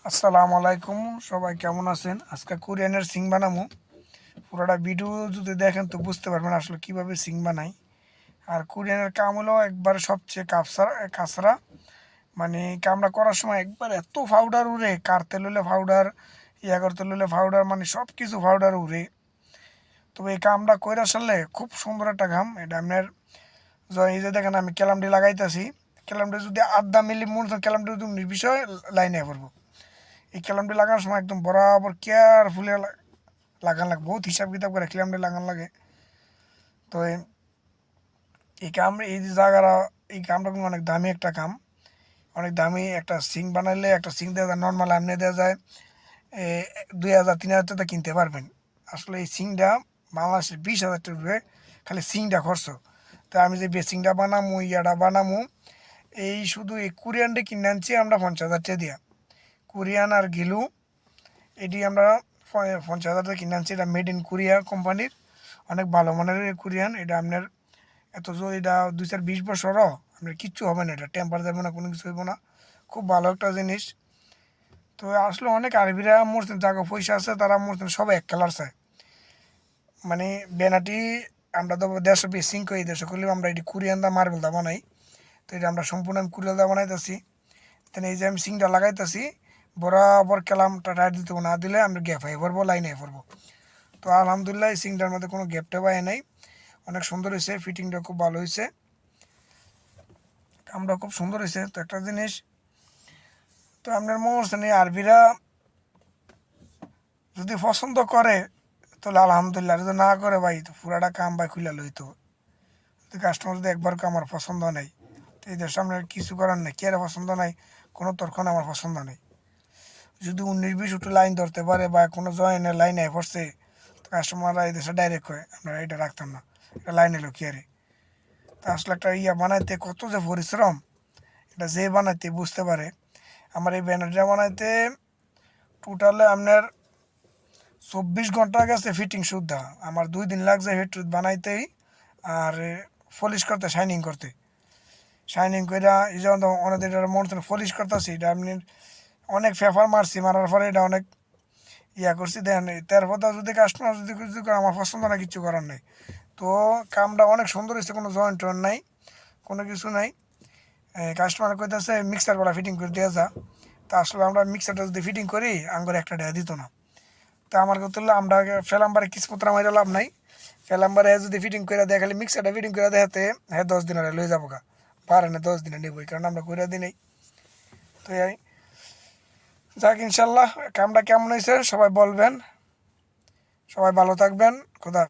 আসসালামু আলাইকুম, সবাই কেমন আছেন? আজকে কোরিয়ানের সিং বানাবো। পুরোটা ভিডিও যদি দেখেন তো বুঝতে পারবেন আসলে কিভাবে সিং বানাই। আর কোরিয়ানের কাম হলো একবার সবচেয়ে কাঁচরা, মানে কামটা করার সময় একবার এত পাউডার উড়ে, কারতে লইলে পাউডার, ইয়া করতে লইলে পাউডার, মানে সব কিছু পাউডার উড়ে। তবে এই কামটা কইরা সারলে খুব সুন্দর একটা কাম। এটা আপনার এই যে দেখেন আমি ক্যালামটি লাগাইতেছি, ক্যালামটি যদি আধা মিলি মন ক্যালামটি যদি নির্বিষয় লাইনে পড়বো। এই ক্যালামটি লাগানোর সময় একদম বরাবর কেয়ারফুলি লাগান লাগে, বহুত হিসাব কিতাব করে ক্যালামটি লাগান লাগে। তো এই কাম, এই যে জায়গাটা, এই কামটা কিন্তু অনেক দামি একটা কাম, অনেক দামি। একটা সিং বানাইলে একটা সিং দেওয়া যায় নর্মাল এমনি দেওয়া যায় 2,000-3,000 টাকা কিনতে পারবেন। আসলে এই সিংটা বাংলাদেশে 20,000 টাকা খালি সিংটা খরচ। তা আমি যে বেসিংটা বানামু, ইয়াটা বানামু, এই শুধু এই কোরিয়ানটা কিনে আনছি আমরা 50,000 টাকা দিয়া। কোরিয়ান আর গিলু এটি আমরা 50,000 টাকা কিনে আনছি। এটা মেড ইন কোরিয়া কোম্পানির, অনেক ভালো মানের কোরিয়ান। এটা আপনার এটা 2-20 বছরও আপনার কিচ্ছু হবে না, এটা টেম্পার যাবে না, কোনো কিছু হইব না, খুব ভালো একটা জিনিস। তো আসলে অনেক আরবিরা মরছেন, জায়গা পয়সা আছে, তারা মরছেন সবাই এক কালার চায়। মানে বেনাটি আমরা তো দেড়শো পিস সিঙ্ক এই দেড়শো করলেও আমরা এটি কোরিয়ান দা মার্বেল দা বানাই। তো এটা আমরা সম্পূর্ণ আমি কোরিয়ান দা বানাইতেছি। তো এই যে আমি সিংটা লাগাইতেছি, বরাবর কালামটা টাইট দিতে না দিলে আমরা গ্যাপ হয়ে পড়বো, লাইনে হয়ে পড়বো। তো আলহামদুলিল্লাহ এই সিংটার মধ্যে কোনো গ্যাপ টেপ হয় নাই, অনেক সুন্দর হয়েছে, ফিটিংটা খুব ভালো হয়েছে, কামটা খুব সুন্দর হয়েছে। তো একটা জিনিস, তো আপনার মনে হচ্ছে না আরবিরা যদি পছন্দ করে তাহলে আলহামদুলিল্লাহ, যদি না করে ভাই তো পুরাটা কাম ভাই খুলে লইতো। যদি কাস্টমার যদি একবার আমার পছন্দ নেই, তো এদের সামনে কিছু করার নেই, কে পছন্দ নাই, কোনো তর্ক আমার পছন্দ নেই। যদি 19-20 উঠে লাইন ধরতে পারে বা কোনো জয়েনের লাইনে পড়ছে, তো কাস্টমাররা এই দেশে ডাইরেক্ট হয় আপনারা এটা রাখতাম না, এটা লাইন এলো কি আরে। তা আসলে একটা বানাইতে কত যে পরিশ্রম, এটা যে বানাইতে বুঝতে পারে। আমার এই ব্যানারটা বানাইতে টোটালে আপনার 24 ঘন্টা গেছে ফিটিং শুদ্ধা, আমার 2 দিন লাগছে হেড বানাইতেই, আর পলিশ করতে, শাইনিং করতে, শাইনিং করে এই যেমন অনেক এটা মনে পলিশ করতেছি, এটা আপনি অনেক ফেফার মারছি, মারার পরে এটা অনেক করছি দেন। তারপর যদি কাস্টমার যদি কিছু করে আমার পছন্দ না, কিছু করার নেই। তো কামটা অনেক সুন্দর হয়েছে, কোনো জয়েন্ট টয়েন্ট নাই, কোনো কিছু নাই। কাস্টমার কইতেছে মিক্সারগুলো ফিটিং করে দেওয়া যা। তা আসলে আমরা মিক্সারটা যদি ফিটিং করি আঙ্গুরে একটা দেওয়া দিত না। তা আমার কথা হলো আমরা ফেলাম্বারে কিসমতরা মাইরা লাভ নাই, ফেলাম্বারে যদি ফিটিং করে দেয়, খালি মিক্সারটা ফিটিং করে দেখাতে হ্যাঁ 10 দিন আরে লয়ে যাবো গা, পারে না 10 দিনে নেবই, কারণ আমরা করে দিই নেই। তো যাক ইনশাল্লাহ কামটা কেমন হয়েছে সবাই বলবেন, সবাই ভালো থাকবেন, খোদা।